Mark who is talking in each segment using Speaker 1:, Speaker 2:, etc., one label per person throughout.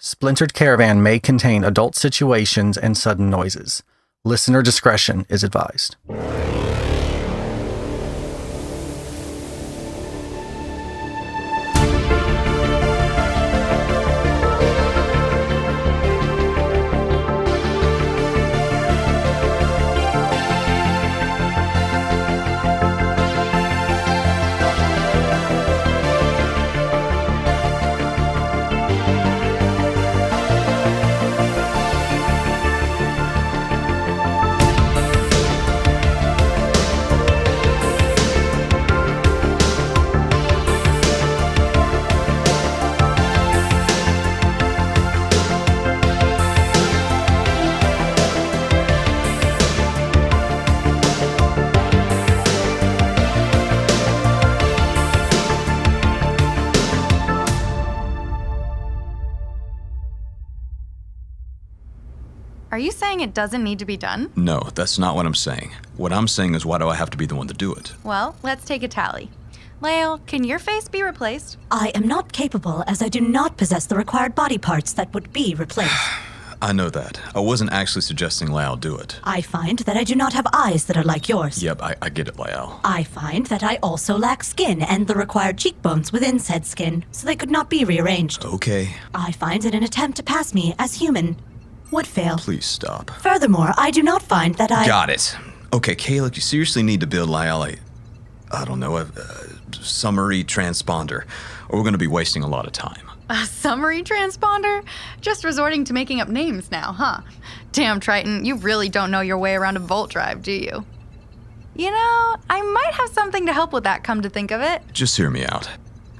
Speaker 1: Splintered Caravan may contain adult situations and sudden noises. Listener discretion is advised.
Speaker 2: Are you saying it doesn't need to be done?
Speaker 3: No, that's not what I'm saying. What I'm saying is, why do I have to be the one to do it?
Speaker 2: Well, let's take a tally. Lael, can your face be replaced?
Speaker 4: I am not capable, as I do not possess the required body parts that would be replaced.
Speaker 3: I know that. I wasn't actually suggesting Lael do it.
Speaker 4: I find that I do not have eyes that are like yours.
Speaker 3: Yep, I get it, Lael.
Speaker 4: I find that I also lack skin and the required cheekbones within said skin, so they could not be rearranged.
Speaker 3: Okay.
Speaker 4: I find that an attempt to pass me as human would fail.
Speaker 3: Please stop.
Speaker 4: Furthermore, I do not find that I...
Speaker 3: Got it. Okay, Kayla, you seriously need to build Lael a summary transponder, or we're going to be wasting a lot of time.
Speaker 2: A summary transponder? Just resorting to making up names now, huh? Damn, Triton, you really don't know your way around a Volt drive, do you? You know, I might have something to help with that, come to think of it.
Speaker 3: Just hear me out.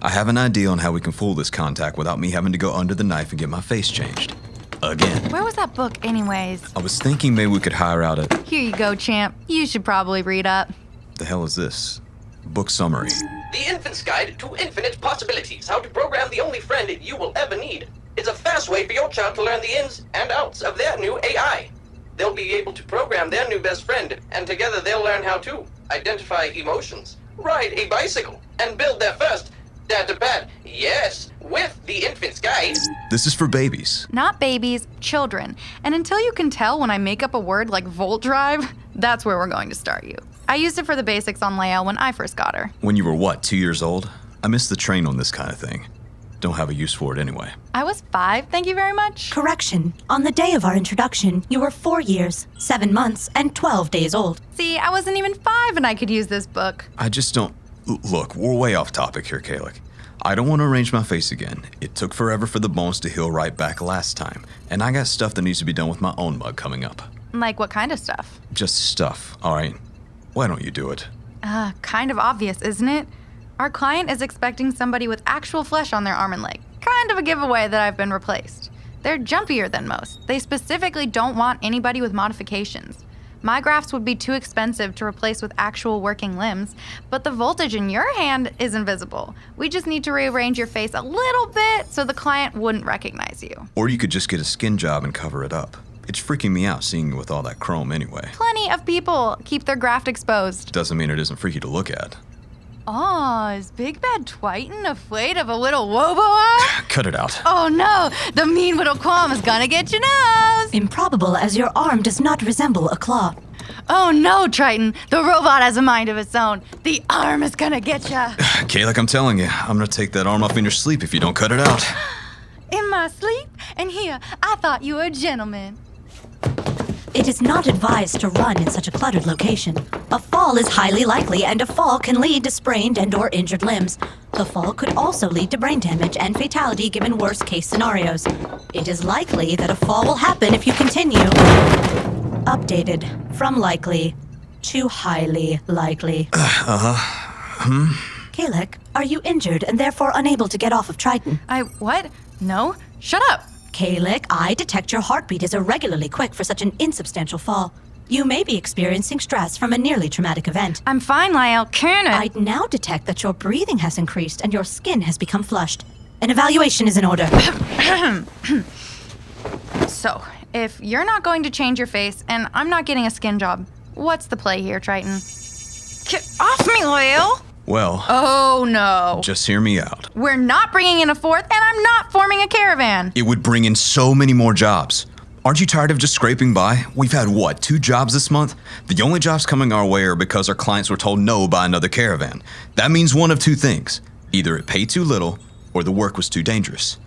Speaker 3: I have an idea on how we can fool this contact without me having to go under the knife and get my face changed. Again.
Speaker 2: Where was that book anyways?
Speaker 3: I was thinking maybe we could hire out a...
Speaker 2: Here you go, champ. You should probably read up.
Speaker 3: The hell is this? Book summary.
Speaker 5: The Infant's Guide to Infinite Possibilities. How to program the only friend you will ever need. It's a fast way for your child to learn the ins and outs of their new AI. They'll be able to program their new best friend, and together they'll learn how to identify emotions, ride a bicycle, and build their first dad-to-pad. Yes, with the Infant's Guide.
Speaker 3: This is for babies.
Speaker 2: Not babies, children. And until you can tell when I make up a word like Volt drive, that's where we're going to start you. I used it for the basics on Lael when I first got her.
Speaker 3: When you were what, 2 years old? I missed the train on this kind of thing. Don't have a use for it anyway.
Speaker 2: I was 5, thank you very much.
Speaker 4: Correction. On the day of our introduction, you were 4 years, 7 months, and 12 days old.
Speaker 2: See, I wasn't even 5 and I could use this book.
Speaker 3: I just don't... Look, we're way off topic here, Kalik. I don't want to arrange my face again. It took forever for the bones to heal right back last time, and I got stuff that needs to be done with my own mug coming up.
Speaker 2: Like what kind of stuff?
Speaker 3: Just stuff, all right? Why don't you do it?
Speaker 2: Kind of obvious, isn't it? Our client is expecting somebody with actual flesh on their arm and leg. Kind of a giveaway that I've been replaced. They're jumpier than most. They specifically don't want anybody with modifications. My grafts would be too expensive to replace with actual working limbs, but the voltage in your hand is invisible. We just need to rearrange your face a little bit so the client wouldn't recognize you.
Speaker 3: Or you could just get a skin job and cover it up. It's freaking me out seeing you with all that chrome anyway.
Speaker 2: Plenty of people keep their graft exposed.
Speaker 3: Doesn't mean it isn't freaky to look at.
Speaker 2: Oh, is Big Bad Twiton afraid of a little woboa?
Speaker 3: Cut it out.
Speaker 2: Oh no, the mean little qualm is gonna get your nose.
Speaker 4: Improbable, as your arm does not resemble a claw.
Speaker 2: Oh no, Triton, the robot has a mind of its own. The arm is gonna get ya.
Speaker 3: Kalik, I'm telling you, I'm gonna take that arm off in your sleep if you don't cut it out.
Speaker 2: In my sleep? And here, I thought you were a gentleman.
Speaker 4: It is not advised to run in such a cluttered location. A fall is highly likely, and a fall can lead to sprained and/or injured limbs. The fall could also lead to brain damage and fatality given worst-case scenarios. It is likely that a fall will happen if you continue. Updated from likely to highly likely. Kalik, are you injured and therefore unable to get off of Triton?
Speaker 2: What? No? Shut up.
Speaker 4: Kalik, I detect your heartbeat is irregularly quick for such an insubstantial fall. You may be experiencing stress from a nearly traumatic event.
Speaker 2: I'm fine, Lael.
Speaker 4: I now detect that your breathing has increased and your skin has become flushed. An evaluation is in order.
Speaker 2: So, if you're not going to change your face and I'm not getting a skin job, what's the play here, Triton? Get off me, Lael!
Speaker 3: Well,
Speaker 2: Oh no.
Speaker 3: just hear me out.
Speaker 2: We're not bringing in a fourth, and I'm not forming a caravan.
Speaker 3: It would bring in so many more jobs. Aren't you tired of just scraping by? We've had, 2 jobs this month? The only jobs coming our way are because our clients were told no by another caravan. That means one of 2 things. Either it paid too little, or the work was too dangerous.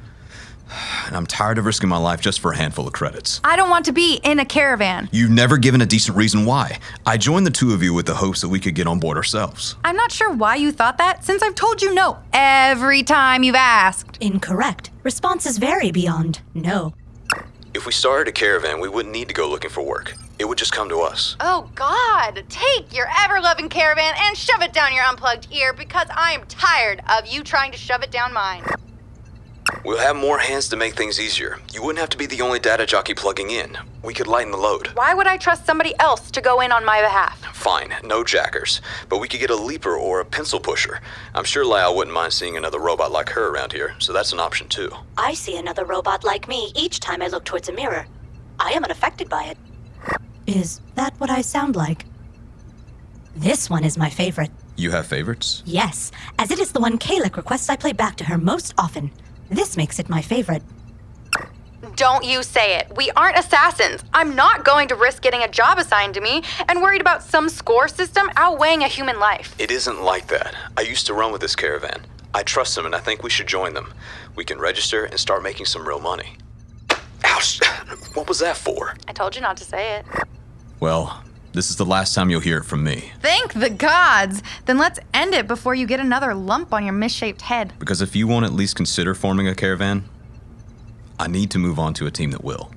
Speaker 3: And I'm tired of risking my life just for a handful of credits.
Speaker 2: I don't want to be in a caravan.
Speaker 3: You've never given a decent reason why. I joined the 2 of you with the hopes that we could get on board ourselves.
Speaker 2: I'm not sure why you thought that, since I've told you no every time you've asked.
Speaker 4: Incorrect. Responses vary beyond no.
Speaker 3: If we started a caravan, we wouldn't need to go looking for work. It would just come to us.
Speaker 2: Oh God, take your ever-loving caravan and shove it down your unplugged ear, because I am tired of you trying to shove it down mine.
Speaker 3: We'll have more hands to make things easier. You wouldn't have to be the only data jockey plugging in. We could lighten the load.
Speaker 2: Why would I trust somebody else to go in on my behalf?
Speaker 3: Fine, no jackers. But we could get a leaper or a pencil pusher. I'm sure Lau wouldn't mind seeing another robot like her around here, so that's an option too.
Speaker 4: I see another robot like me each time I look towards a mirror. I am unaffected by it. Is that what I sound like? This one is my favorite.
Speaker 3: You have favorites?
Speaker 4: Yes, as it is the one Kalik requests I play back to her most often. This makes it my favorite.
Speaker 2: Don't you say it. We aren't assassins. I'm not going to risk getting a job assigned to me and worried about some score system outweighing a human life.
Speaker 3: It isn't like that. I used to run with this caravan. I trust them and I think we should join them. We can register and start making some real money. Ouch! What was that for?
Speaker 2: I told you not to say it.
Speaker 3: Well, this is the last time you'll hear it from me.
Speaker 2: Thank the gods! Then let's end it before you get another lump on your misshaped head.
Speaker 3: Because if you won't at least consider forming a caravan, I need to move on to a team that will.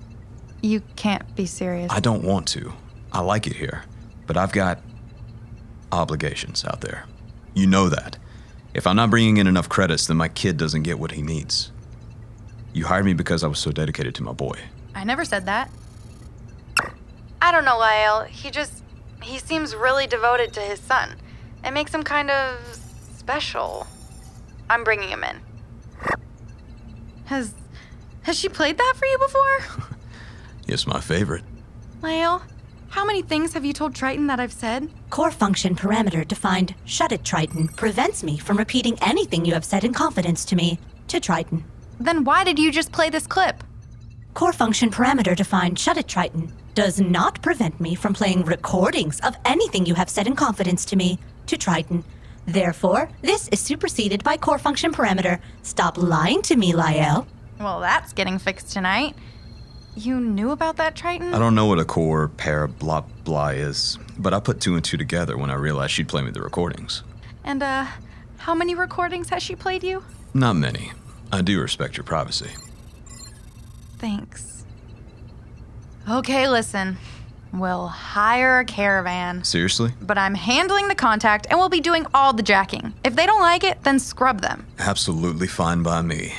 Speaker 2: You can't be serious.
Speaker 3: I don't want to. I like it here. But I've got obligations out there. You know that. If I'm not bringing in enough credits, then my kid doesn't get what he needs. You hired me because I was so dedicated to my boy.
Speaker 2: I never said that. I don't know, Lyle. He seems really devoted to his son. It makes him kind of special. I'm bringing him in. Has she played that for you before?
Speaker 3: It's my favorite.
Speaker 2: Lyle, how many things have you told Triton that I've said?
Speaker 4: Core function parameter defined shut it Triton prevents me from repeating anything you have said in confidence to me to Triton.
Speaker 2: Then why did you just play this clip?
Speaker 4: Core function parameter defined shut it Triton does not prevent me from playing recordings of anything you have said in confidence to me to Triton. Therefore, this is superseded by core function parameter. Stop lying to me, Lyle.
Speaker 2: Well, that's getting fixed tonight. You knew about that, Triton?
Speaker 3: I don't know what a core pair blah blah is, but I put 2 and 2 together when I realized she'd play me the recordings.
Speaker 2: And, how many recordings has she played you?
Speaker 3: Not many. I do respect your privacy.
Speaker 2: Thanks. Okay, listen. We'll hire a caravan.
Speaker 3: Seriously?
Speaker 2: But I'm handling the contact and we'll be doing all the jacking. If they don't like it, then scrub them.
Speaker 3: Absolutely fine by me.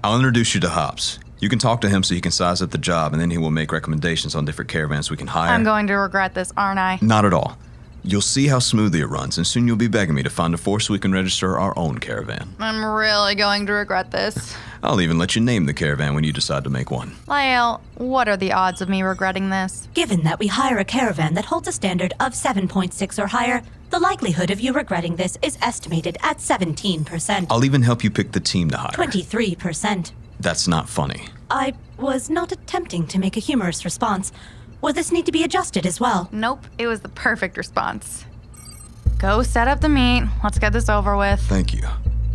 Speaker 3: I'll introduce you to Hops. You can talk to him so he can size up the job, and then he will make recommendations on different caravans we can hire.
Speaker 2: I'm going to regret this, aren't I?
Speaker 3: Not at all. You'll see how smoothly it runs, and soon you'll be begging me to find a force so we can register our own caravan.
Speaker 2: I'm really going to regret this.
Speaker 3: I'll even let you name the caravan when you decide to make one.
Speaker 2: Lyle, what are the odds of me regretting this?
Speaker 4: Given that we hire a caravan that holds a standard of 7.6 or higher, the likelihood of you regretting this is estimated at 17%.
Speaker 3: I'll even help you pick the team to hire.
Speaker 4: 23%.
Speaker 3: That's not funny.
Speaker 4: I was not attempting to make a humorous response. Will this need to be adjusted as well?
Speaker 2: Nope, it was the perfect response. Go set up the meet. Let's get this over with.
Speaker 3: Thank you.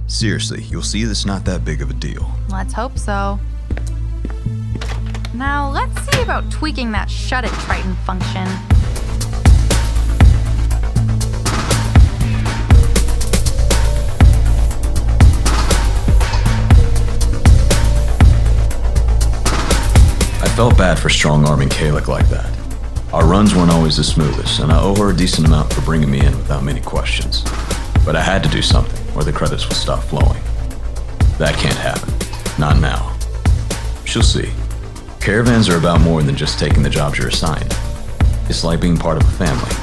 Speaker 3: Seriously, you'll see it's not that big of a deal.
Speaker 2: Let's hope so. Now, let's see about tweaking that Shut It Triton function.
Speaker 3: I felt bad for strong-arming Kalik like that. Our runs weren't always the smoothest, and I owe her a decent amount for bringing me in without many questions. But I had to do something, or the credits would stop flowing. That can't happen. Not now. She'll see. Caravans are about more than just taking the jobs you're assigned. It's like being part of a family.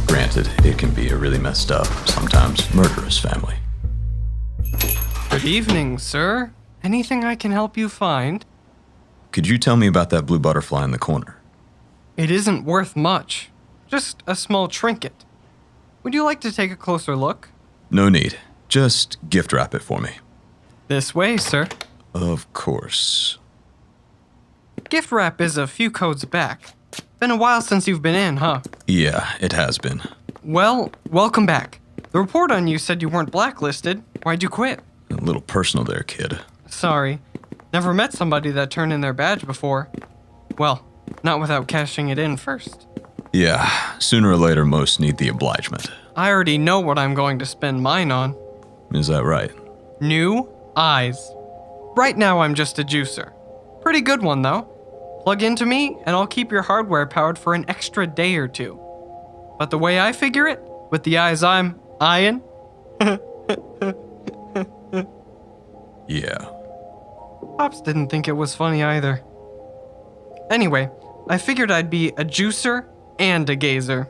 Speaker 3: Granted, it can be a really messed up, sometimes murderous family.
Speaker 6: Good evening, sir. Anything I can help you find?
Speaker 3: Could you tell me about that blue butterfly in the corner?
Speaker 6: It isn't worth much. Just a small trinket. Would you like to take a closer look?
Speaker 3: No need. Just gift wrap it for me.
Speaker 6: This way, sir.
Speaker 3: Of course.
Speaker 6: Gift wrap is a few codes back. Been a while since you've been in, huh?
Speaker 3: Yeah, it has been.
Speaker 6: Well, welcome back. The report on you said you weren't blacklisted. Why'd you quit?
Speaker 3: A little personal there, kid.
Speaker 6: Sorry. Never met somebody that turned in their badge before. Well, not without cashing it in first.
Speaker 3: Yeah, sooner or later most need the obligement.
Speaker 6: I already know what I'm going to spend mine on.
Speaker 3: Is that right?
Speaker 6: New eyes. Right now I'm just a juicer. Pretty good one though. Plug into me and I'll keep your hardware powered for an extra day or two. But the way I figure it, with the eyes I'm eyeing,
Speaker 3: Yeah.
Speaker 6: Pops didn't think it was funny either. Anyway, I figured I'd be a juicer and a gazer.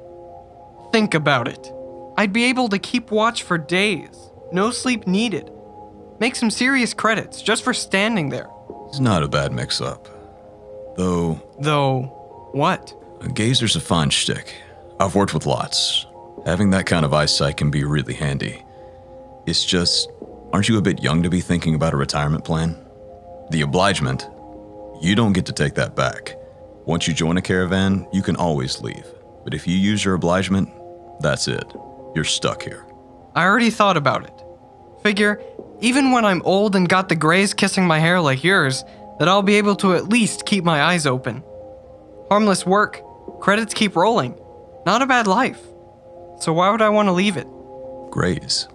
Speaker 6: Think about it. I'd be able to keep watch for days. No sleep needed. Make some serious credits just for standing there.
Speaker 3: It's not a bad mix-up. Though,
Speaker 6: What?
Speaker 3: a gazer's a fine shtick. I've worked with lots. Having that kind of eyesight can be really handy. It's just, aren't you a bit young to be thinking about a retirement plan? The obligement, you don't get to take that back. Once you join a caravan, you can always leave. But if you use your obligement, that's it. You're stuck here.
Speaker 6: I already thought about it. Figure, even when I'm old and got the grays kissing my hair like yours, that I'll be able to at least keep my eyes open. Harmless work, credits keep rolling. Not a bad life. So why would I want to leave it?
Speaker 3: Graze.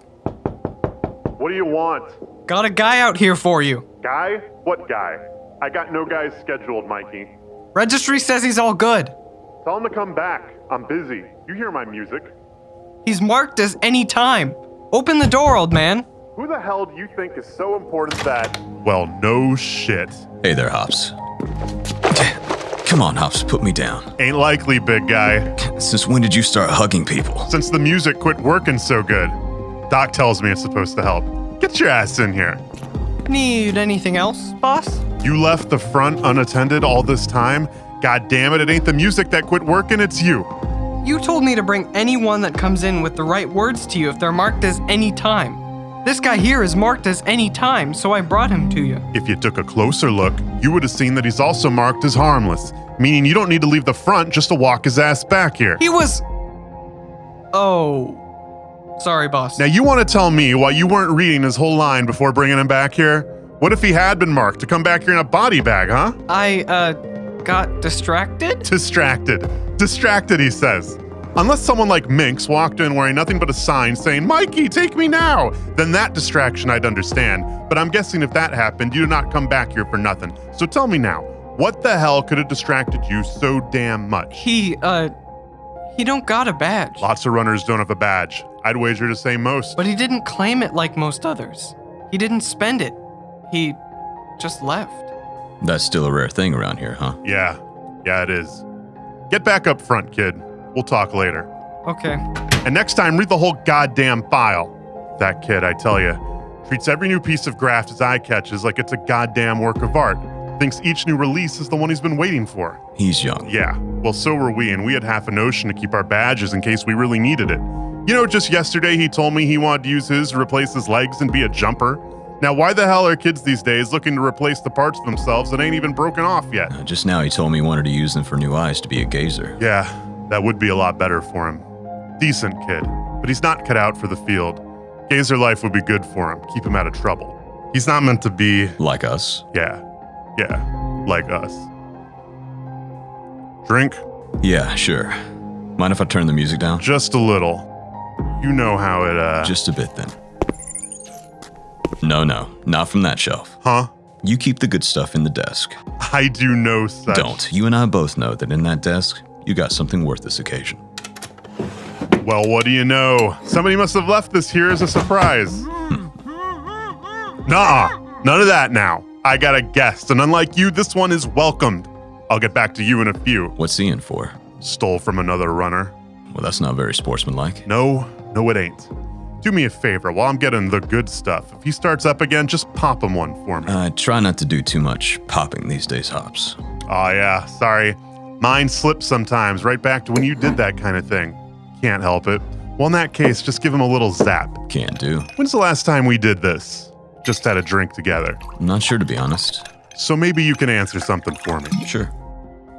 Speaker 7: What do you want?
Speaker 6: Got a guy out here for you.
Speaker 7: Guy? What guy? I got no guys scheduled, Mikey.
Speaker 6: Registry says he's all good.
Speaker 7: Tell him to come back. I'm busy. You hear my music.
Speaker 6: He's marked as any time. Open the door, old man.
Speaker 7: Who the hell do you think is so important that... Well, no shit.
Speaker 3: Hey there, Hops. Come on, Hops, put me down.
Speaker 7: Ain't likely, big guy.
Speaker 3: Since when did you start hugging people?
Speaker 7: Since the music quit working so good. Doc tells me it's supposed to help. Get your ass in here.
Speaker 6: Need anything else, boss?
Speaker 7: You left the front unattended all this time? God damn it ain't the music that quit working, it's you.
Speaker 6: You told me to bring anyone that comes in with the right words to you if they're marked as any time. This guy here is marked as any time, so I brought him to you.
Speaker 7: If you took a closer look, you would have seen that he's also marked as harmless, meaning you don't need to leave the front just to walk his ass back here.
Speaker 6: He was... Oh. Sorry, boss.
Speaker 7: Now you want to tell me why you weren't reading his whole line before bringing him back here? What if he had been marked to come back here in a body bag, huh?
Speaker 6: I, got distracted?
Speaker 7: Distracted, he says. Unless someone like Minx walked in wearing nothing but a sign saying, Mikey, take me now, then that distraction I'd understand. But I'm guessing if that happened, you did not come back here for nothing. So tell me now, what the hell could have distracted you so damn much?
Speaker 6: He don't got a badge.
Speaker 7: Lots of runners don't have a badge. I'd wager to say most.
Speaker 6: But he didn't claim it like most others. He didn't spend it. He just left.
Speaker 3: That's still a rare thing around here, huh?
Speaker 7: Yeah, it is. Get back up front, kid. We'll talk later.
Speaker 6: Okay.
Speaker 7: And next time, read the whole goddamn file. That kid, I tell you, treats every new piece of graft his eye catches like it's a goddamn work of art. Thinks each new release is the one he's been waiting for.
Speaker 3: He's young.
Speaker 7: Yeah, well, so were we, and we had half a notion to keep our badges in case we really needed it. You know, just yesterday he told me he wanted to use his to replace his legs and be a jumper. Now, why the hell are kids these days looking to replace the parts of themselves that ain't even broken off yet?
Speaker 3: Just now he told me he wanted to use them for new eyes to be a gazer.
Speaker 7: Yeah, that would be a lot better for him. Decent kid, but he's not cut out for the field. Gazer life would be good for him, keep him out of trouble. He's not meant to be...
Speaker 3: Like us?
Speaker 7: Yeah, like us. Drink?
Speaker 3: Yeah, sure. Mind if I turn the music down?
Speaker 7: Just a little. You know how it,
Speaker 3: Just a bit then. No, not from that shelf.
Speaker 7: Huh?
Speaker 3: You keep the good stuff in the desk.
Speaker 7: I do no such.
Speaker 3: Don't. You and I both know that in that desk, you got something worth this occasion.
Speaker 7: Well, what do you know? Somebody must have left this here as a surprise. Nuh-uh. None of that now. I got a guest, and unlike you, this one is welcomed. I'll get back to you in a few.
Speaker 3: What's he in for?
Speaker 7: Stole from another runner.
Speaker 3: Well, that's not very sportsmanlike.
Speaker 7: No, it ain't. Do me a favor, while I'm getting the good stuff, if he starts up again, just pop him one for me.
Speaker 3: I try not to do too much popping these days, Hops.
Speaker 7: Oh yeah, sorry. Mine slips sometimes, right back to when you did that kind of thing. Can't help it. Well, in that case, just give him a little zap.
Speaker 3: Can't do.
Speaker 7: When's the last time we did this? Just had a drink together.
Speaker 3: I'm not sure, to be honest.
Speaker 7: So maybe you can answer something for me.
Speaker 3: Sure.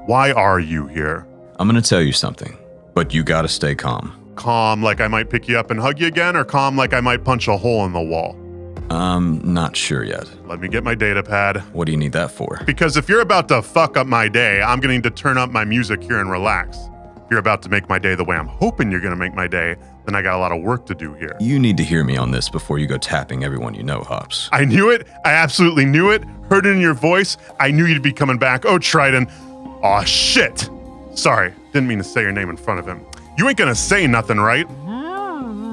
Speaker 7: Why are you here?
Speaker 3: I'm gonna tell you something, but you gotta stay calm.
Speaker 7: Calm like I might pick you up and hug you again, or calm like I might punch a hole in the wall?
Speaker 3: I'm not sure yet.
Speaker 7: Let me get my data pad.
Speaker 3: What do you need that for?
Speaker 7: Because if you're about to fuck up my day, I'm gonna need to turn up my music here and relax. If you're about to make my day the way I'm hoping you're gonna make my day, then I got a lot of work to do here.
Speaker 3: You need to hear me on this before you go tapping everyone you know, Hops.
Speaker 7: I knew it. I absolutely knew it. Heard it in your voice. I knew you'd be coming back. Oh, Triton. Aw, shit. Sorry, didn't mean to say your name in front of him. You ain't gonna say nothing, right?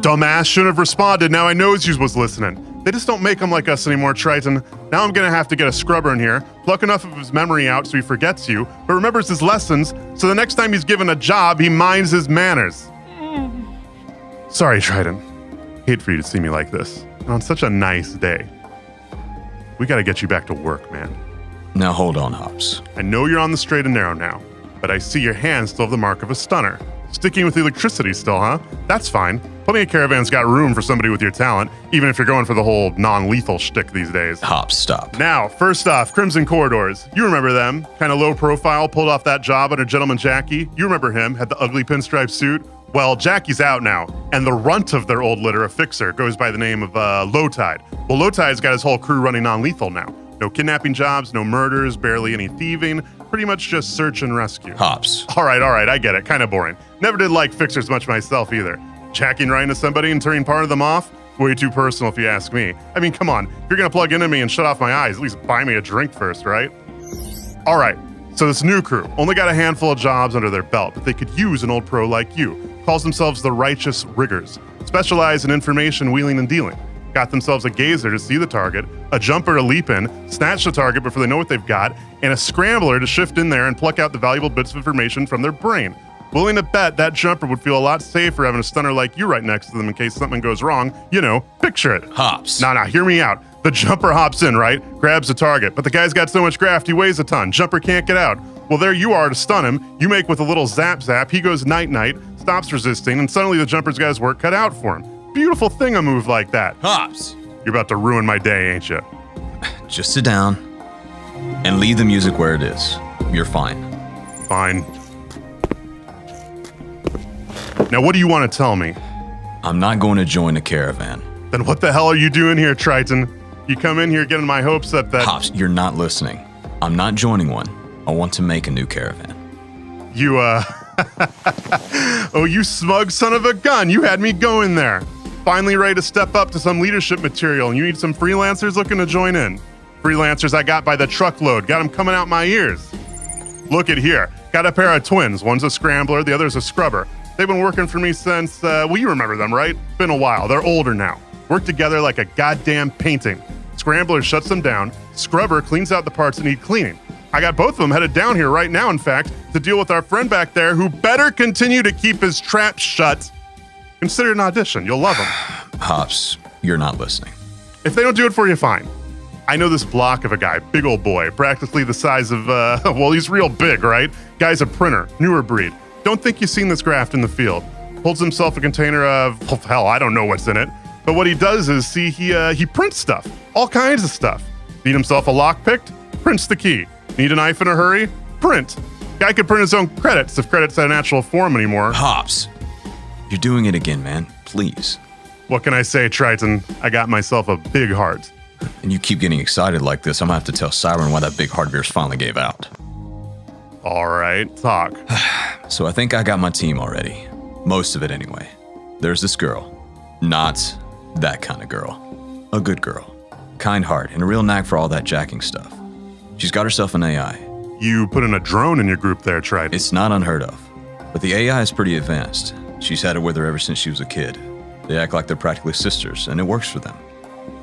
Speaker 7: Dumbass, shouldn't have responded. Now I knows you was listening. They just don't make them like us anymore, Triton. Now I'm gonna have to get a scrubber in here, pluck enough of his memory out so he forgets you, but remembers his lessons, so the next time he's given a job, he minds his manners. Sorry, Triton. Hate for you to see me like this. And on such a nice day. We gotta get you back to work, man.
Speaker 3: Now hold on, Hops.
Speaker 7: I know you're on the straight and narrow now, but I see your hands still have the mark of a stunner. Sticking with electricity still, huh? That's fine. Plenty of caravans got room for somebody with your talent, even if you're going for the whole non-lethal shtick these days.
Speaker 3: Hops, stop.
Speaker 7: Now, first off, Crimson Corridors. You remember them. Kind of low profile, pulled off that job under Gentleman Jackie. You remember him, had the ugly pinstripe suit. Well, Jackie's out now, and the runt of their old litter, a fixer, goes by the name of Lowtide. Well, Lowtide's got his whole crew running non-lethal now. No kidnapping jobs, no murders, barely any thieving, pretty much just search and rescue.
Speaker 3: Hops.
Speaker 7: All right, I get it. Kind of boring. Never did like fixers much myself either. Jacking right into somebody and turning part of them off? Way too personal if you ask me. I mean, come on. If you're gonna plug into me and shut off my eyes, at least buy me a drink first, right? All right, so this new crew only got a handful of jobs under their belt, but they could use an old pro like you. Calls themselves the Righteous Riggers. Specialize in information wheeling and dealing. Got themselves a gazer to see the target, a jumper to leap in, snatch the target before they know what they've got, and a scrambler to shift in there and pluck out the valuable bits of information from their brain. Willing to bet that jumper would feel a lot safer having a stunner like you right next to them in case something goes wrong. You know, picture it.
Speaker 3: Hops.
Speaker 7: Nah, hear me out. The jumper hops in, right? Grabs the target, but the guy's got so much graft he weighs a ton. Jumper can't get out. Well, there you are to stun him. You make with a little zap, he goes night, stops resisting, and suddenly the jumper's got his work cut out for him. Beautiful thing, a move like that.
Speaker 3: Hops.
Speaker 7: You're about to ruin my day, ain't you?
Speaker 3: Just sit down and leave the music where it is. You're fine.
Speaker 7: Fine. Now, what do you want to tell me?
Speaker 3: I'm not going to join a caravan.
Speaker 7: Then what the hell are you doing here, Triton? You come in here getting my hopes up that...
Speaker 3: Hops, you're not listening. I'm not joining one. I want to make a new caravan.
Speaker 7: You, Oh, you smug son of a gun. You had me going there. Finally ready to step up to some leadership material, and you need some freelancers looking to join in. Freelancers I got by the truckload. Got them coming out my ears. Look at here. Got a pair of twins. One's a scrambler, the other's a scrubber. They've been working for me since, well, you remember them, right? Been a while. They're older now. Work together like a goddamn painting. Scrambler shuts them down. Scrubber cleans out the parts that need cleaning. I got both of them headed down here right now, in fact, to deal with our friend back there who better continue to keep his trap shut. Consider it an audition. You'll love him.
Speaker 3: Hops, you're not listening.
Speaker 7: If they don't do it for you, fine. I know this block of a guy, big old boy, practically the size of, well, he's real big, right? Guy's a printer, newer breed. Don't think you've seen this graft in the field. Holds himself a container of, oh, hell, I don't know what's in it. But what he does is, see, he prints stuff, all kinds of stuff. Need himself a lockpick? Prints the key. Need a knife in a hurry? Print. Guy could print his own credits if credits had a natural form anymore.
Speaker 3: Hops, you're doing it again, man. Please.
Speaker 7: What can I say, Triton? I got myself a big heart.
Speaker 3: And you keep getting excited like this, I'm gonna have to tell Cyberrun why that big heart of yours finally gave out.
Speaker 7: All right, talk.
Speaker 3: So I think I got my team already. Most of it anyway. There's this girl. Not that kind of girl. A good girl. Kind heart and a real knack for all that jacking stuff. She's got herself an AI.
Speaker 7: You put in a drone in your group there, Triton.
Speaker 3: It's not unheard of. But the AI is pretty advanced. She's had it with her ever since she was a kid. They act like they're practically sisters, and it works for them.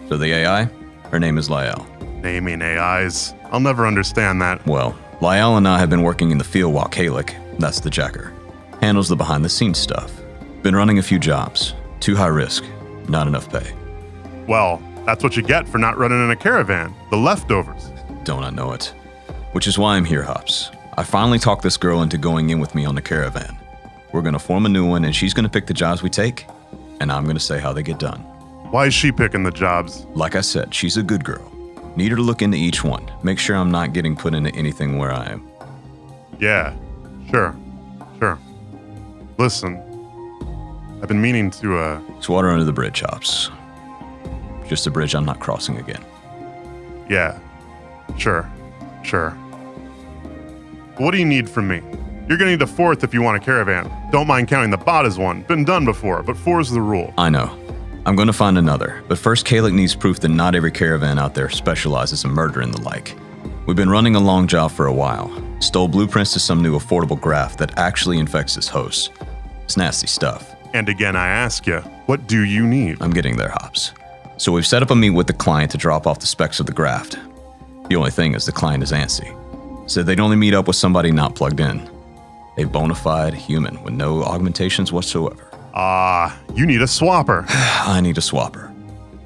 Speaker 3: So the AI, her name is Lyell.
Speaker 7: Naming AIs. I'll never understand that.
Speaker 3: Well, Lyell and I have been working in the field while Kalik, that's the jacker, handles the behind-the-scenes stuff. Been running a few jobs. Too high risk, not enough pay.
Speaker 7: Well, that's what you get for not running in a caravan. The leftovers.
Speaker 3: Don't I know it? Which is why I'm here, Hops. I finally talked this girl into going in with me on the caravan. We're gonna form a new one, and she's gonna pick the jobs we take, and I'm gonna say how they get done.
Speaker 7: Why is she picking the jobs?
Speaker 3: Like I said, she's a good girl. Need her to look into each one. Make sure I'm not getting put into anything where I am.
Speaker 7: Yeah, sure. Listen, I've been meaning to,
Speaker 3: It's water under the bridge, Hops. Just a bridge I'm not crossing again.
Speaker 7: yeah, sure. What do you need from me? You're gonna need a 4th if you want a caravan. Don't mind counting the bot as one. Been done before, but 4's the rule.
Speaker 3: I know. I'm gonna find another, but first Kalik needs proof that not every caravan out there specializes in murder and the like. We've been running a long job for a while. Stole blueprints to some new affordable graft that actually infects its host. It's nasty stuff.
Speaker 7: And again, I ask you, what do you need?
Speaker 3: I'm getting there, Hops. So we've set up a meet with the client to drop off the specs of the graft. The only thing is the client is antsy. Said they'd only meet up with somebody not plugged in. A bona fide human with no augmentations whatsoever.
Speaker 7: You need a swapper.
Speaker 3: I need a swapper.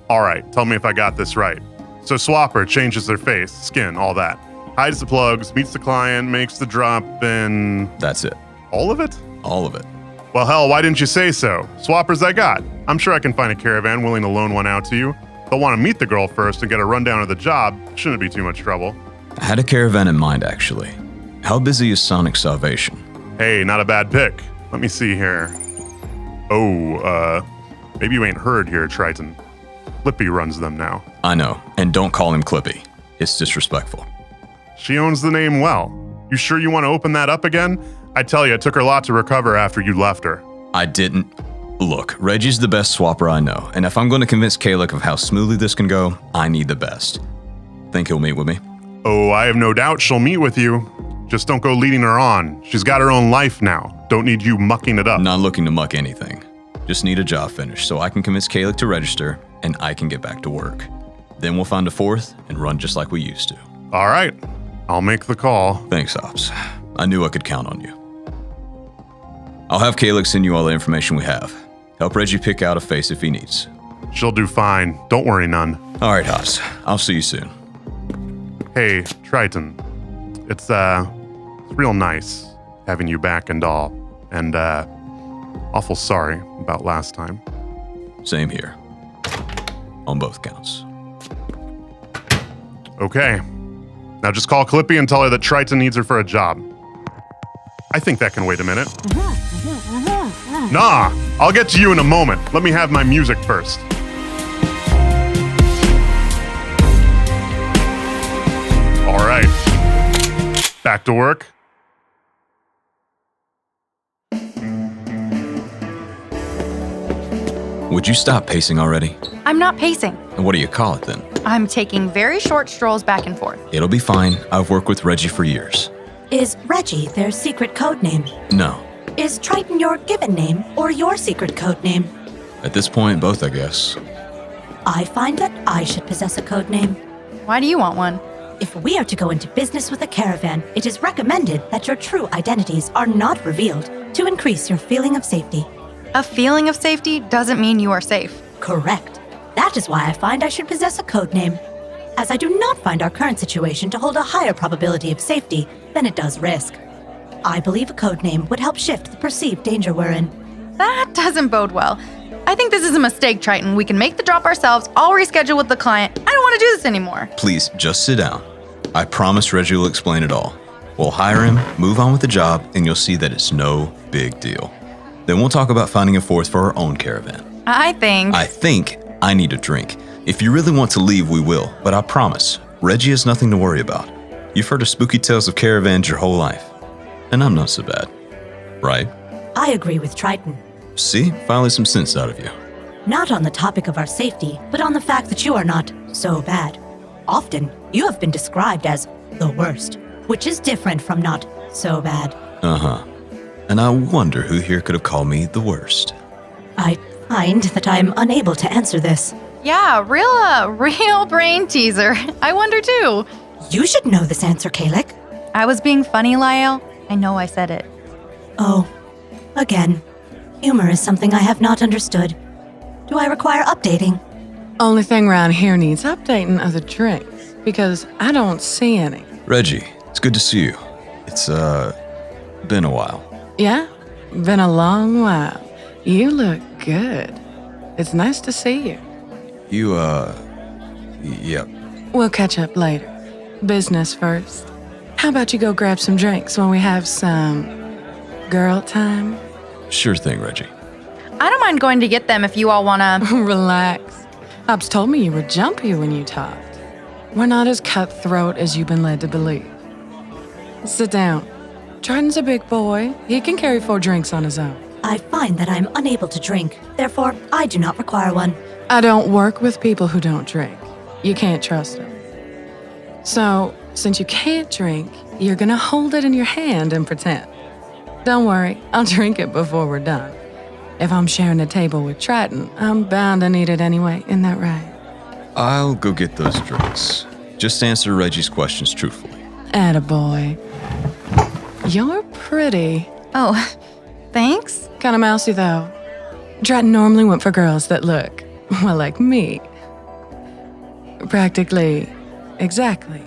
Speaker 7: All right, tell me if I got this right. So swapper changes their face, skin, all that. Hides the plugs, meets the client, makes the drop, and...
Speaker 3: That's it.
Speaker 7: all of it?
Speaker 3: All of it.
Speaker 7: Well, hell, why didn't you say so? Swappers I got. I'm sure I can find a caravan willing to loan one out to you. They'll want to meet the girl first and get a rundown of the job. Shouldn't be too much trouble.
Speaker 3: I had a caravan in mind, actually. How busy is Sonic Salvation?
Speaker 7: Hey, not a bad pick. Let me see here. Oh, maybe you ain't heard here, Triton. Flippy runs them now.
Speaker 3: I know, and don't call him Clippy. It's disrespectful.
Speaker 7: She owns the name well. You sure you want to open that up again? I tell you, it took her a lot to recover after you left her.
Speaker 3: I didn't. Look, Reggie's the best swapper I know, and if I'm going to convince Kalik of how smoothly this can go, I need the best. Think he'll meet with me?
Speaker 7: Oh, I have no doubt she'll meet with you. Just don't go leading her on. She's got her own life now. Don't need you mucking it up.
Speaker 3: Not looking to muck anything. Just need a job finished so I can convince Kalik to register, and I can get back to work. Then we'll find a 4th and run just like we used to.
Speaker 7: All right, I'll make the call.
Speaker 3: Thanks, Ops. I knew I could count on you. I'll have Kalik send you all the information we have. Help Reggie pick out a face if he needs.
Speaker 7: She'll do fine. Don't worry none.
Speaker 3: All right, Hops. I'll see you soon.
Speaker 7: Hey, Triton. It's real nice having you back and all. And, awful sorry about last time.
Speaker 3: Same here. On both counts.
Speaker 7: Okay. Now just call Clippy and tell her that Triton needs her for a job. I think that can wait a minute. Nah, I'll get to you in a moment. Let me have my music first. All right. Back to work.
Speaker 3: Would you stop pacing already?
Speaker 2: I'm not pacing.
Speaker 3: And what do you call it then?
Speaker 2: I'm taking very short strolls back and forth.
Speaker 3: It'll be fine. I've worked with Reggie for years.
Speaker 4: Is Reggie their secret code name?
Speaker 3: No.
Speaker 4: Is Triton your given name or your secret code name?
Speaker 3: At this point, both, I guess.
Speaker 4: I find that I should possess a code name.
Speaker 2: Why do you want one?
Speaker 4: If we are to go into business with a caravan, it is recommended that your true identities are not revealed to increase your feeling of safety.
Speaker 2: A feeling of safety doesn't mean you are safe.
Speaker 4: Correct. That is why I find I should possess a code name, as I do not find our current situation to hold a higher probability of safety than it does risk. I believe a code name would help shift the perceived danger we're in.
Speaker 2: That doesn't bode well. I think this is a mistake, Triton. We can make the drop ourselves. I'll reschedule with the client. I don't want to do this anymore.
Speaker 3: Please, just sit down. I promise Reggie will explain it all. We'll hire him, move on with the job, and you'll see that it's no big deal. Then we'll talk about finding a 4th for our own caravan.
Speaker 2: I think
Speaker 3: I need a drink. If you really want to leave, we will. But I promise, Reggie has nothing to worry about. You've heard of spooky tales of caravans your whole life. And I'm not so bad. Right?
Speaker 4: I agree with Triton.
Speaker 3: See? Finally some sense out of you.
Speaker 4: Not on the topic of our safety, but on the fact that you are not so bad. Often, you have been described as the worst, which is different from not so bad.
Speaker 3: Uh-huh. And I wonder who here could have called me the worst.
Speaker 4: I find that I'm unable to answer this.
Speaker 2: Yeah, real brain teaser. I wonder too.
Speaker 4: You should know this answer, Kalik.
Speaker 2: I was being funny, Lyle. I know I said it.
Speaker 4: Oh, again, humor is something I have not understood. Do I require updating?
Speaker 8: Only thing around here needs updating are the drinks, because I don't see any.
Speaker 3: Reggie, it's good to see you. It's, been a while.
Speaker 8: Yeah? Been a long while. You look good. It's nice to see you.
Speaker 3: You, yep.
Speaker 8: We'll catch up later. Business first. How about you go grab some drinks when we have some girl time?
Speaker 3: Sure thing, Reggie.
Speaker 2: I don't mind going to get them if you all wanna.
Speaker 8: Relax. Hobbs told me you were jumpy when you talked. We're not as cutthroat as you've been led to believe. Sit down. Triton's a big boy. He can carry 4 drinks on his own.
Speaker 4: I find that I'm unable to drink. Therefore, I do not require one.
Speaker 8: I don't work with people who don't drink. You can't trust them. So, since you can't drink, you're gonna hold it in your hand and pretend. Don't worry, I'll drink it before we're done. If I'm sharing a table with Triton, I'm bound to need it anyway, isn't that right?
Speaker 3: I'll go get those drinks. Just answer Reggie's questions truthfully.
Speaker 8: Attaboy. You're pretty.
Speaker 2: Oh, thanks?
Speaker 8: Kinda mousy, though. Triton normally went for girls that look, well, like me. Practically, exactly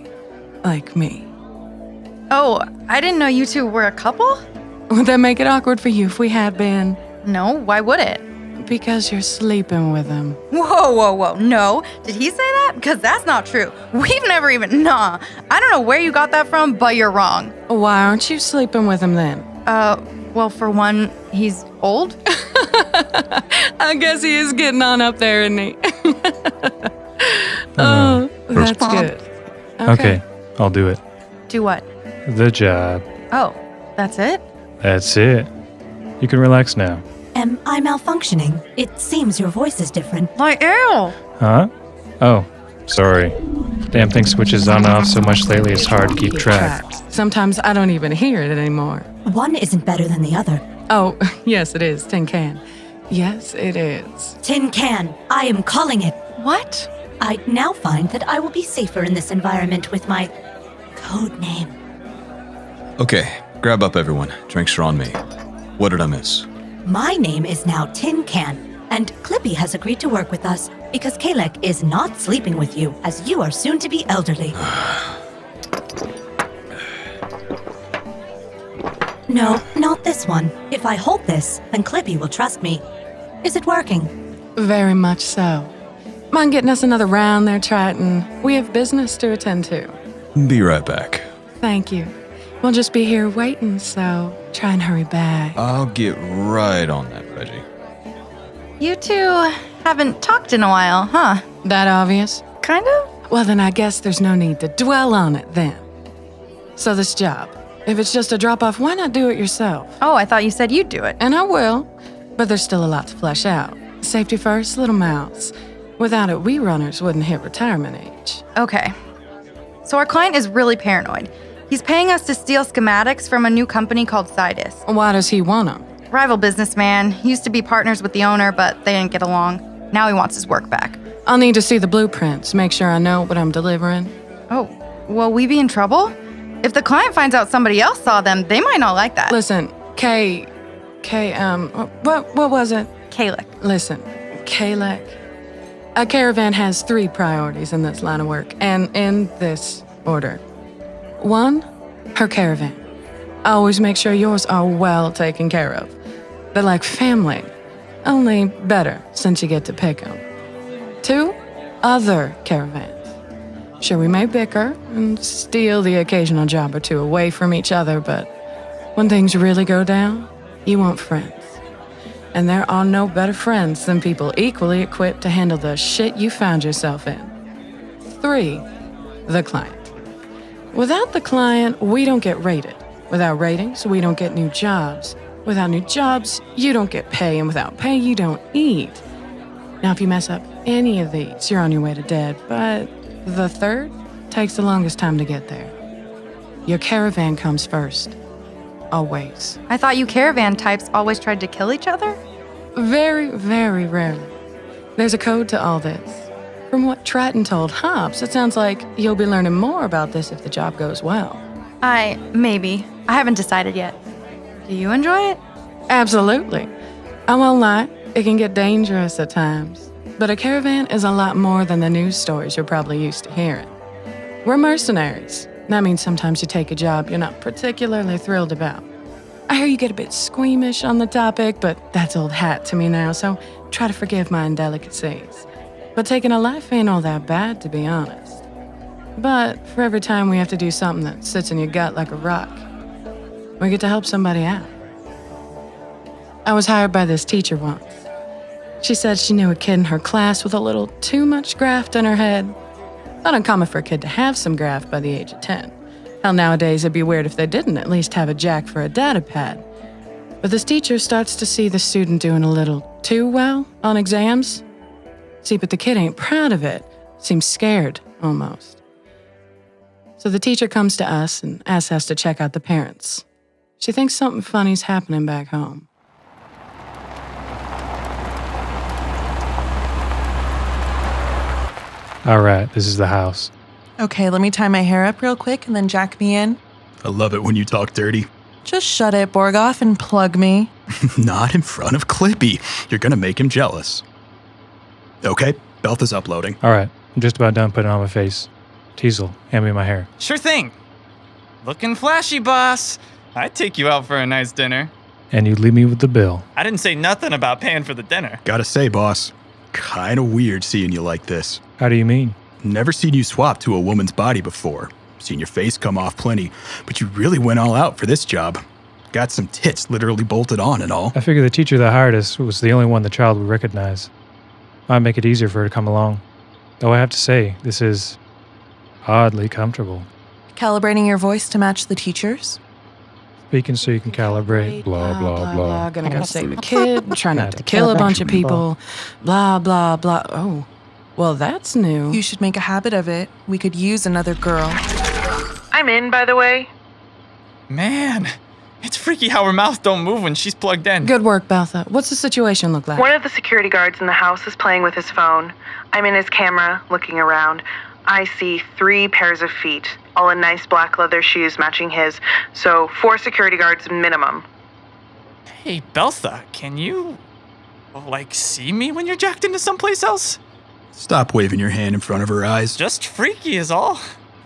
Speaker 8: like me.
Speaker 2: Oh, I didn't know you two were a couple?
Speaker 8: Would that make it awkward for you if we had been?
Speaker 2: No, why would it?
Speaker 8: Because you're sleeping with him.
Speaker 2: Whoa. No. Did he say that? Because that's not true. We've never even. Nah. I don't know where you got that from, but you're wrong.
Speaker 8: Why aren't you sleeping with him then?
Speaker 2: Well, for one, he's old.
Speaker 8: I guess he is getting on up there, isn't he? Oh, that's good.
Speaker 9: Okay, I'll do it.
Speaker 2: Do what?
Speaker 9: The job.
Speaker 2: Oh, that's it?
Speaker 9: That's it. You can relax now.
Speaker 4: Am I malfunctioning? It seems your voice is different.
Speaker 2: My ew.
Speaker 9: Huh? Oh, sorry. Damn thing switches on and off so much lately it's hard to keep track.
Speaker 8: Sometimes I don't even hear it anymore.
Speaker 4: One isn't better than the other.
Speaker 8: Oh, yes, it is. Tin can. Yes, it is.
Speaker 4: Tin can. I am calling it.
Speaker 2: What?
Speaker 4: I now find that I will be safer in this environment with my code name.
Speaker 3: Okay, grab up everyone. Drinks are on me. What did I miss?
Speaker 4: My name is now Tin Can, and Clippy has agreed to work with us because Kalek is not sleeping with you, as you are soon to be elderly. No, not this one. If I hold this, then Clippy will trust me. Is it working?
Speaker 8: Very much so. Mind getting us another round there, Triton? We have business to attend to.
Speaker 3: Be right back.
Speaker 8: Thank you. We'll just be here waiting, so try and hurry back.
Speaker 3: I'll get right on that, Reggie.
Speaker 2: You two haven't talked in a while, huh?
Speaker 8: That obvious?
Speaker 2: Kind of?
Speaker 8: Well, then I guess there's no need to dwell on it then. So this job, if it's just a drop-off, why not do it yourself?
Speaker 2: Oh, I thought you said you'd do it.
Speaker 8: And I will, but there's still a lot to flesh out. Safety first, little mouse. Without it, we runners wouldn't hit retirement age.
Speaker 2: Okay. So our client is really paranoid. He's paying us to steal schematics from a new company called Sidus.
Speaker 8: Why does he want them?
Speaker 2: Rival businessman. He used to be partners with the owner, but they didn't get along. Now he wants his work back.
Speaker 8: I'll need to see the blueprints, make sure I know what I'm delivering.
Speaker 2: Oh, will we be in trouble? If the client finds out somebody else saw them, they might not like that.
Speaker 8: Listen, what was it?
Speaker 2: Kalek.
Speaker 8: Listen, Kalek. A caravan has 3 priorities in this line of work, and in this order. 1, her caravan. Always make sure yours are well taken care of. They're like family, only better since you get to pick them. 2, other caravans. Sure, we may bicker and steal the occasional job or two away from each other, but when things really go down, you want friends. And there are no better friends than people equally equipped to handle the shit you found yourself in. 3, the client. Without the client, we don't get rated. Without ratings, we don't get new jobs. Without new jobs, you don't get pay, and without pay, you don't eat. Now, if you mess up any of these, you're on your way to dead, but the 3rd takes the longest time to get there. Your caravan comes first. Always.
Speaker 2: I thought you caravan types always tried to kill each other?
Speaker 8: Very, very rarely. There's a code to all this. From what Triton told Hobbs, it sounds like you'll be learning more about this if the job goes well.
Speaker 2: Maybe. I haven't decided yet. Do you enjoy it?
Speaker 8: Absolutely. I won't lie, it can get dangerous at times. But a caravan is a lot more than the news stories you're probably used to hearing. We're mercenaries. That means sometimes you take a job you're not particularly thrilled about. I hear you get a bit squeamish on the topic, but that's old hat to me now, so try to forgive my indelicacies. But taking a life ain't all that bad, to be honest. But for every time we have to do something that sits in your gut like a rock, we get to help somebody out. I was hired by this teacher once. She said she knew a kid in her class with a little too much graft in her head. Not uncommon for a kid to have some graft by the age of 10. Hell, nowadays it'd be weird if they didn't at least have a jack for a data pad. But this teacher starts to see the student doing a little too well on exams. See, but the kid ain't proud of it. Seems scared, almost. So the teacher comes to us and asks us to check out the parents. She thinks something funny's happening back home.
Speaker 9: All right, this is the house.
Speaker 10: Okay, let me tie my hair up real quick and then jack me in.
Speaker 11: I love it when you talk dirty.
Speaker 10: Just shut it, Borgoff, and plug me.
Speaker 11: Not in front of Clippy. You're gonna make him jealous. Okay, Beltha's uploading.
Speaker 9: All right, I'm just about done putting on my face. Teasel, hand me my hair.
Speaker 12: Sure thing. Looking flashy, boss. I'd take you out for a nice dinner.
Speaker 9: And you leave me with the bill.
Speaker 12: I didn't say nothing about paying for the dinner.
Speaker 11: Gotta say, boss, kinda weird seeing you like this.
Speaker 9: How do you mean?
Speaker 11: Never seen you swap to a woman's body before. Seen your face come off plenty, but you really went all out for this job. Got some tits literally bolted on and all.
Speaker 9: I figure the teacher that hired us was the only one the child would recognize. Might make it easier for her to come along. Though I have to say, this is oddly comfortable.
Speaker 10: Calibrating your voice to match the teacher's?
Speaker 9: Speaking so you can calibrate, blah, blah, blah.
Speaker 8: Gonna go save a kid, try not to kill a bunch of people, blah, blah, blah. Oh, well, that's new.
Speaker 10: You should make a habit of it. We could use another girl. I'm in, by the way.
Speaker 12: Man, it's freaky how her mouth don't move when she's plugged in.
Speaker 8: Good work, Beltha. What's the situation look like?
Speaker 10: One of the security guards in the house is playing with his phone. I'm in his camera, looking around. I see 3 pairs of feet, all in nice black leather shoes matching his, so 4 security guards minimum.
Speaker 12: Hey, Beltha, can you, see me when you're jacked into someplace else?
Speaker 11: Stop waving your hand in front of her eyes.
Speaker 12: Just freaky is all.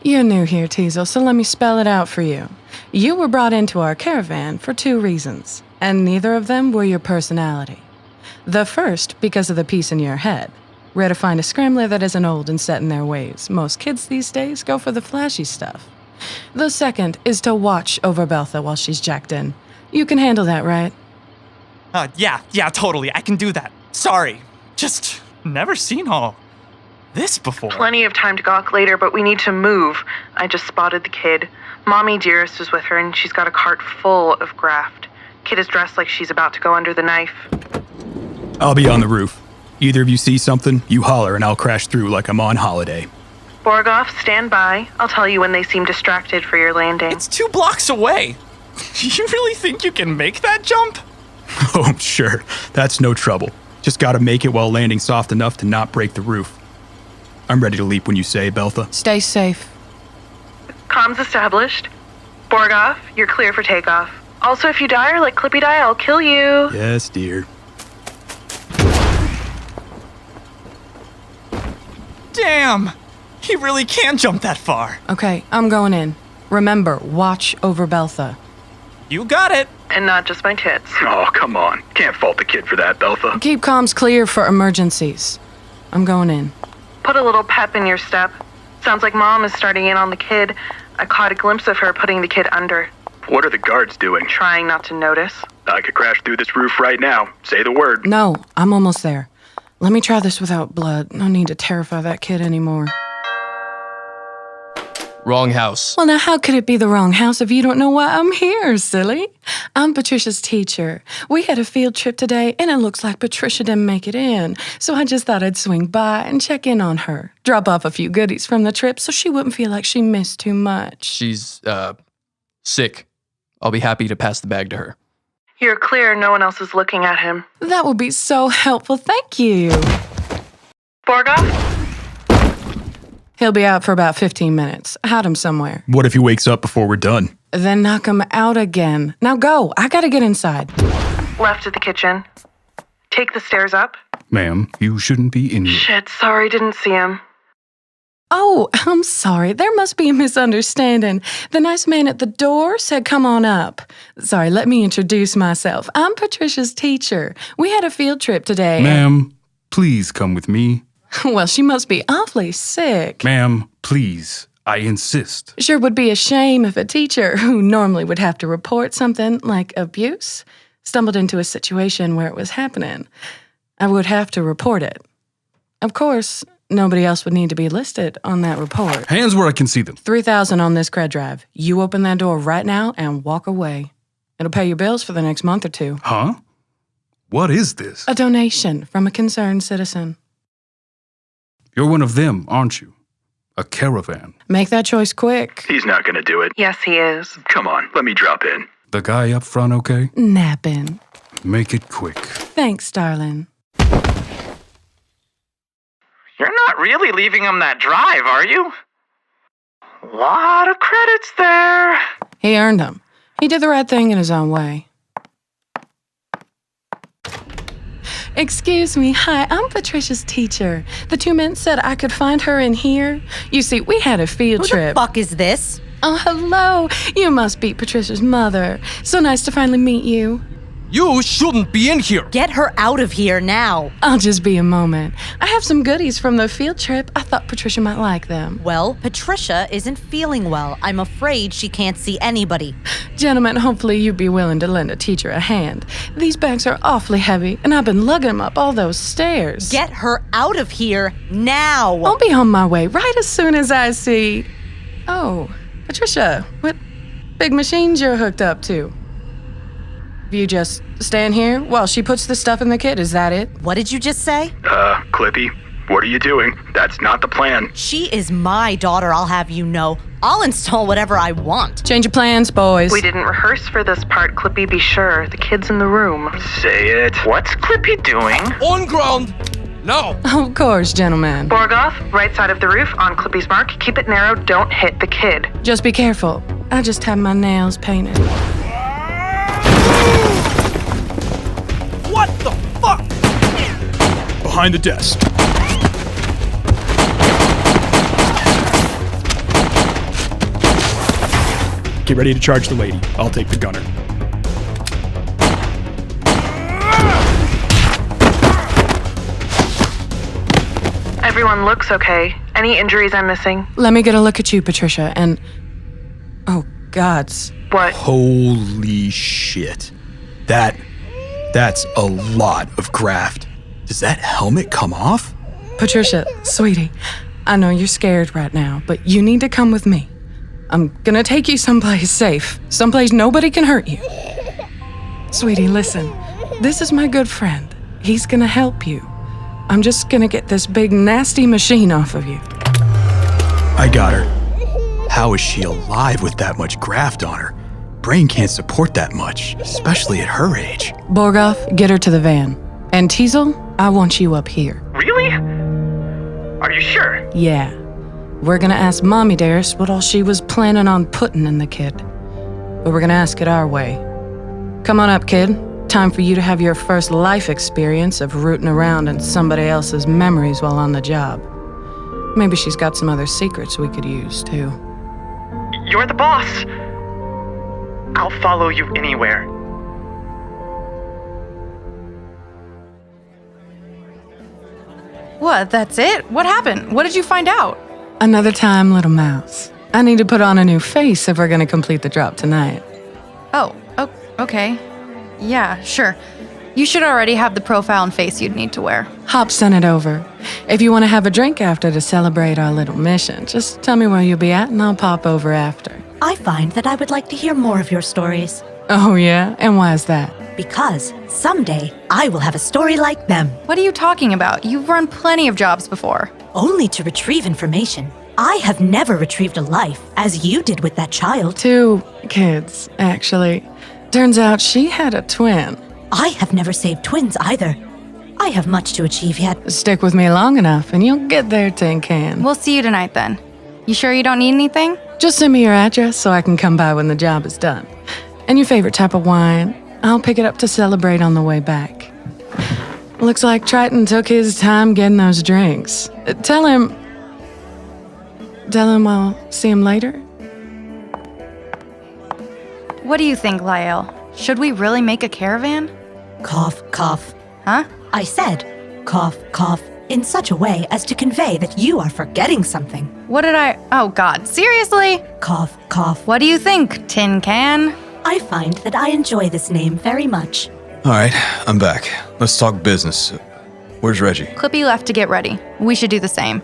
Speaker 8: You're new here, Teasel, so let me spell it out for you. You were brought into our caravan for 2 reasons, and neither of them were your personality. The first, because of the piece in your head. Rare to find a scrambler that isn't old and set in their ways. Most kids these days go for the flashy stuff. The second is to watch over Beltha while she's jacked in. You can handle that, right?
Speaker 12: Yeah, totally. I can do that. Sorry. Just never seen all this before.
Speaker 10: Plenty of time to gawk later, but we need to move. I just spotted the kid. Mommy Dearest is with her, and she's got a cart full of graft. Kid is dressed like she's about to go under the knife.
Speaker 11: I'll be on the roof. Either of you see something, you holler and I'll crash through like I'm on holiday.
Speaker 10: Borgoff, stand by. I'll tell you when they seem distracted for your landing.
Speaker 12: It's 2 blocks away. You really think you can make that jump?
Speaker 11: Oh, sure. That's no trouble. Just gotta make it while landing soft enough to not break the roof. I'm ready to leap when you say, Beltha.
Speaker 8: Stay safe.
Speaker 10: Comms established. Borgoff, you're clear for takeoff. Also, if you die or let Clippy die, I'll kill you.
Speaker 11: Yes, dear.
Speaker 12: Damn! He really can jump that far.
Speaker 8: Okay, I'm going in. Remember, watch over Beltha.
Speaker 12: You got it.
Speaker 10: And not just my tits.
Speaker 11: Oh, come on. Can't fault the kid for that, Beltha.
Speaker 8: Keep comms clear for emergencies. I'm going in.
Speaker 10: Put a little pep in your step. Sounds like Mom is starting in on the kid. I caught a glimpse of her putting the kid under.
Speaker 11: What are the guards doing?
Speaker 10: Trying not to notice.
Speaker 11: I could crash through this roof right now. Say the word.
Speaker 8: No, I'm almost there. Let me try this without blood. No need to terrify that kid anymore.
Speaker 13: Wrong house.
Speaker 8: Well, now how could it be the wrong house if you don't know why I'm here, silly? I'm Patricia's teacher. We had a field trip today, and it looks like Patricia didn't make it in. So I just thought I'd swing by and check in on her. Drop off a few goodies from the trip so she wouldn't feel like she missed too much.
Speaker 13: She's, sick. I'll be happy to pass the bag to her.
Speaker 10: You're clear, no one else is looking at him.
Speaker 8: That would be so helpful, thank you.
Speaker 10: Borgoff?
Speaker 8: He'll be out for about 15 minutes. I had him somewhere.
Speaker 11: What if he wakes up before we're done?
Speaker 8: Then knock him out again. Now go, I gotta get inside.
Speaker 10: Left of the kitchen. Take the stairs up.
Speaker 11: Ma'am, you shouldn't be in here.
Speaker 10: Shit, sorry, didn't see him.
Speaker 8: Oh, I'm sorry. There must be a misunderstanding. The nice man at the door said, come on up. Sorry, let me introduce myself. I'm Patricia's teacher. We had a field trip today.
Speaker 14: Ma'am, please come with me.
Speaker 8: Well, she must be awfully sick.
Speaker 14: Ma'am, please. I insist.
Speaker 8: Sure would be a shame if a teacher who normally would have to report something like abuse stumbled into a situation where it was happening. I would have to report it. Of course, nobody else would need to be listed on that report.
Speaker 14: Hands where I can see them.
Speaker 8: 3,000 on this cred drive. You open that door right now and walk away. It'll pay your bills for the next month or two.
Speaker 14: Huh? What is this?
Speaker 8: A donation from a concerned citizen.
Speaker 14: You're one of them, aren't you? A caravan.
Speaker 8: Make that choice quick.
Speaker 11: He's not gonna do it.
Speaker 10: Yes, he is.
Speaker 11: Come on, let me drop in.
Speaker 14: The guy up front okay?
Speaker 8: Napping.
Speaker 14: Make it quick.
Speaker 8: Thanks, darling.
Speaker 15: You're not really leaving him that drive, are you? Lot of credits there.
Speaker 8: He earned them. He did the right thing in his own way. Excuse me, hi, I'm Patricia's teacher. The two men said I could find her in here. You see, we had a field trip.
Speaker 4: Who the fuck is this?
Speaker 8: Oh, hello. You must be Patricia's mother. So nice to finally meet you.
Speaker 16: You shouldn't be in here.
Speaker 4: Get her out of here now.
Speaker 8: I'll just be a moment. I have some goodies from the field trip. I thought Patricia might like them.
Speaker 4: Well, Patricia isn't feeling well. I'm afraid she can't see anybody.
Speaker 8: Gentlemen, hopefully you'd be willing to lend a teacher a hand. These bags are awfully heavy, and I've been lugging them up all those stairs.
Speaker 4: Get her out of here now.
Speaker 8: I'll be on my way right as soon as I see... Oh, Patricia, what big machines you're hooked up to? You just stand here while she puts the stuff in the kit, is that it?
Speaker 4: What did you just say?
Speaker 11: Clippy, what are you doing? That's not the plan.
Speaker 4: She is my daughter, I'll have you know. I'll install whatever I want.
Speaker 8: Change your plans, boys.
Speaker 10: We didn't rehearse for this part, Clippy, be sure. The kid's in the room.
Speaker 11: Say it.
Speaker 15: What's Clippy doing?
Speaker 16: On ground. Now.
Speaker 8: Of course, gentlemen.
Speaker 10: Borgoth, right side of the roof, on Clippy's mark. Keep it narrow, don't hit the kid.
Speaker 8: Just be careful. I just had my nails painted.
Speaker 16: What the fuck?
Speaker 11: Behind the desk. Get ready to charge the lady. I'll take the gunner.
Speaker 10: Everyone looks okay. Any injuries I'm missing?
Speaker 8: Let me get a look at you, Patricia, and... Oh, gods.
Speaker 10: What?
Speaker 11: Holy shit. That's a lot of graft. Does that helmet come off?
Speaker 8: Patricia, sweetie, I know you're scared right now, but you need to come with me. I'm gonna take you someplace safe, someplace nobody can hurt you. Sweetie, listen, this is my good friend. He's gonna help you. I'm just gonna get this big nasty machine off of you.
Speaker 11: I got her. How is she alive with that much graft on her? Brain can't support that much, especially at her age.
Speaker 8: Borgoth, get her to the van. And Teasel, I want you up here.
Speaker 15: Really? Are you sure?
Speaker 8: Yeah. We're gonna ask Mommy Dearest what all she was planning on putting in the kit. But we're gonna ask it our way. Come on up, kid. Time for you to have your first life experience of rooting around in somebody else's memories while on the job. Maybe she's got some other secrets we could use, too.
Speaker 15: You're the boss. I'll follow you anywhere.
Speaker 2: What, that's it? What happened? What did you find out?
Speaker 8: Another time, little mouse. I need to put on a new face if we're gonna complete the drop tonight.
Speaker 2: Oh, okay. Yeah, sure. You should already have the profile and face you'd need to wear.
Speaker 8: Hop sent it over. If you want to have a drink after to celebrate our little mission, just tell me where you'll be at and I'll pop over after.
Speaker 4: I find that I would like to hear more of your stories.
Speaker 8: Oh yeah? And why is that?
Speaker 4: Because someday I will have a story like them.
Speaker 2: What are you talking about? You've run plenty of jobs before.
Speaker 4: Only to retrieve information. I have never retrieved a life, as you did with that child.
Speaker 8: 2 kids, actually. Turns out she had a twin.
Speaker 4: I have never saved twins either. I have much to achieve yet.
Speaker 8: Stick with me long enough and you'll get there, Tin Can.
Speaker 2: We'll see you tonight then. You sure you don't need anything?
Speaker 8: Just send me your address so I can come by when the job is done. And your favorite type of wine. I'll pick it up to celebrate on the way back. Looks like Triton took his time getting those drinks. Tell him... Tell him I'll see him later?
Speaker 2: What do you think, Lael? Should we really make a caravan?
Speaker 4: Cough, cough.
Speaker 2: Huh?
Speaker 4: I said, cough, cough, in such a way as to convey that you are forgetting something.
Speaker 2: What did I... Oh, God. Seriously?
Speaker 4: Cough, cough.
Speaker 2: What do you think, Tin Can?
Speaker 4: I find that I enjoy this name very much.
Speaker 3: All right, I'm back. Let's talk business. Where's Reggie?
Speaker 2: Clippy left to get ready. We should do the same.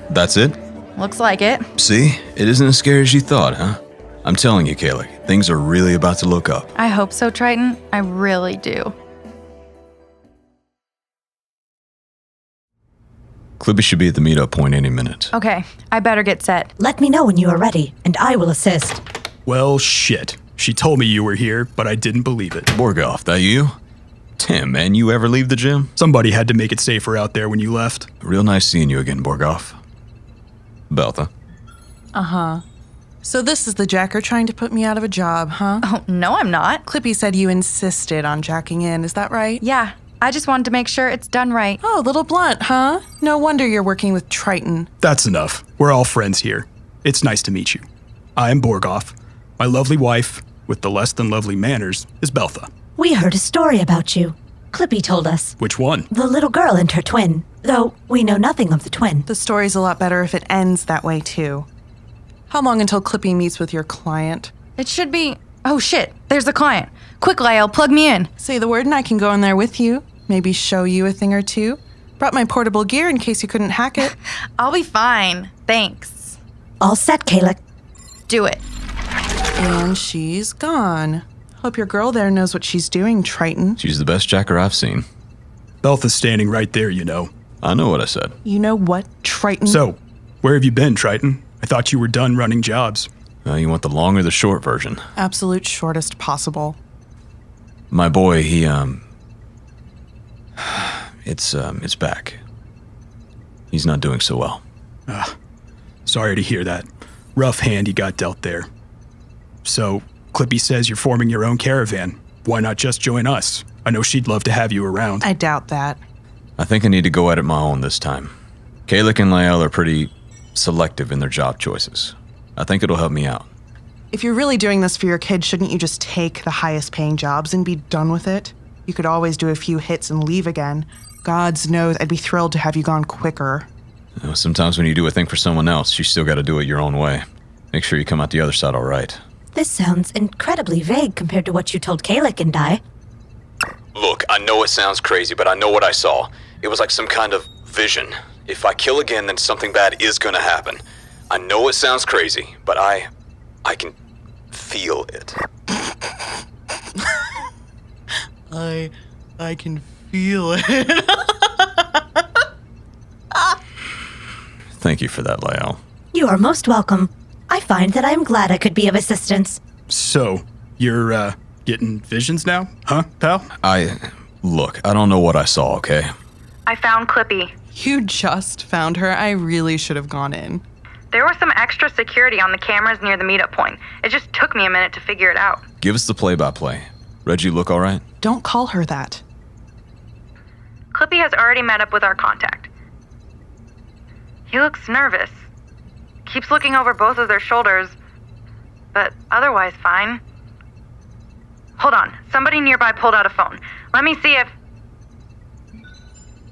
Speaker 3: That's it?
Speaker 2: Looks like it.
Speaker 3: See? It isn't as scary as you thought, huh? I'm telling you, Kayla, things are really about to look up.
Speaker 2: I hope so, Triton. I really do.
Speaker 3: Clippy should be at the meetup point any minute.
Speaker 2: Okay, I better get set.
Speaker 4: Let me know when you are ready, and I will assist.
Speaker 11: Well, shit. She told me you were here, but I didn't believe it.
Speaker 3: Borgoff, that you? Tim, man, you ever leave the gym?
Speaker 11: Somebody had to make it safer out there when you left.
Speaker 3: Real nice seeing you again, Borgoff. Beltha.
Speaker 10: Uh-huh. So this is the jacker trying to put me out of a job, huh?
Speaker 2: Oh, no, I'm not.
Speaker 10: Clippy said you insisted on jacking in, is that right?
Speaker 2: Yeah, I just wanted to make sure it's done right.
Speaker 10: Oh, a little blunt, huh? No wonder you're working with Triton.
Speaker 11: That's enough. We're all friends here. It's nice to meet you. I am Borgoff. My lovely wife, with the less than lovely manners, is Beltha.
Speaker 4: We heard a story about you. Clippy told us.
Speaker 11: Which one?
Speaker 4: The little girl and her twin, though we know nothing of the twin.
Speaker 10: The story's a lot better if it ends that way, too. How long until Clippy meets with your client?
Speaker 2: It should be... Oh, shit. There's the client. Quick, Lael, plug me in.
Speaker 10: Say the word and I can go in there with you. Maybe show you a thing or two. Brought my portable gear in case you couldn't hack it.
Speaker 2: I'll be fine. Thanks.
Speaker 4: All set, Kayla.
Speaker 2: Do it.
Speaker 10: And she's gone. Hope your girl there knows what she's doing, Triton.
Speaker 3: She's the best jacker I've seen.
Speaker 11: Beltha's standing right there, you know.
Speaker 3: I know what I said.
Speaker 10: You know what, Triton?
Speaker 11: So, where have you been, Triton? I thought you were done running jobs.
Speaker 3: You want the long or the short version?
Speaker 10: Absolute shortest possible.
Speaker 3: My boy, he, it's back. He's not doing so well.
Speaker 11: Sorry to hear that. Rough hand he got dealt there. So, Clippy says you're forming your own caravan. Why not just join us? I know she'd love to have you around.
Speaker 10: I doubt that.
Speaker 3: I think I need to go at it my own this time. Kalik and Lael are pretty selective in their job choices. I think it'll help me out.
Speaker 10: If you're really doing this for your kid, shouldn't you just take the highest paying jobs and be done with it? You could always do a few hits and leave again. Gods knows I'd be thrilled to have you gone quicker.
Speaker 3: Sometimes when you do a thing for someone else, you still gotta do it your own way. Make sure you come out the other side all right.
Speaker 4: This sounds incredibly vague compared to what you told Kalik and I.
Speaker 3: Look, I know it sounds crazy, but I know what I saw. It was like some kind of vision. If I kill again, then something bad is gonna happen. I know it sounds crazy, but I can feel it.
Speaker 10: I can feel it.
Speaker 3: Thank you for that, Lael.
Speaker 4: You are most welcome. I find that I am glad I could be of assistance.
Speaker 11: So, you're, getting visions now? Huh, pal?
Speaker 3: Look, I don't know what I saw, okay?
Speaker 2: I found Clippy.
Speaker 10: You just found her. I really should have gone in.
Speaker 2: There was some extra security on the cameras near the meetup point. It just took me a minute to figure it out.
Speaker 3: Give us the play-by-play. Reggie look all right?
Speaker 10: Don't call her that.
Speaker 2: Clippy has already met up with our contact. He looks nervous. Keeps looking over both of their shoulders, but otherwise fine. Hold on. Somebody nearby pulled out a phone. Let me see if...